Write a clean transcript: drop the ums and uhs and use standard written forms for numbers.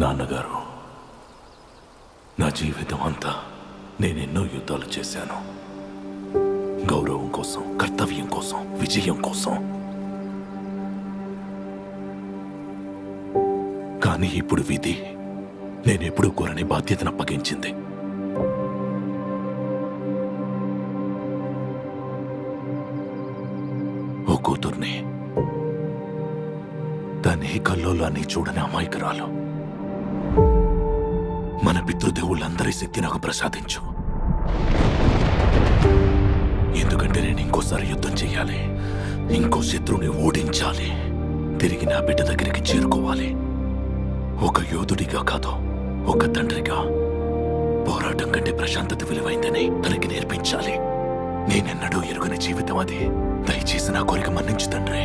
నాన్నగారు, నా జీవితం అంతా నేనెన్నో యుద్ధాలు చేశాను. గౌరవం కోసం, కర్తవ్యం కోసం, విజయం కోసం. కానీ ఇప్పుడు విధి నేనెప్పుడూ కోరని బాధ్యతను అప్పగించింది. ఓ కూతుర్ని, దాని కల్లోలాన్ని చూడని అమాయకురాలు. మన పితృదేవుళ్ళందరి శక్తి నాకు ప్రసాదించు. ఎందుకంటే నేను ఇంకోసారి యుద్ధం చెయ్యాలి, ఇంకో శత్రువుని ఓడించాలి, తిరిగి నా బిడ్డ దగ్గరికి చేరుకోవాలి. ఒక యోధుడిగా కాదు, ఒక తండ్రిగా పోరాటం కంటే ప్రశాంతత విలువైందని తనకి నేర్పించాలి. నేనెన్నడూ ఎరుగని జీవితం అది. దయచేసి నా కోరిక మన్నించు తండ్రి.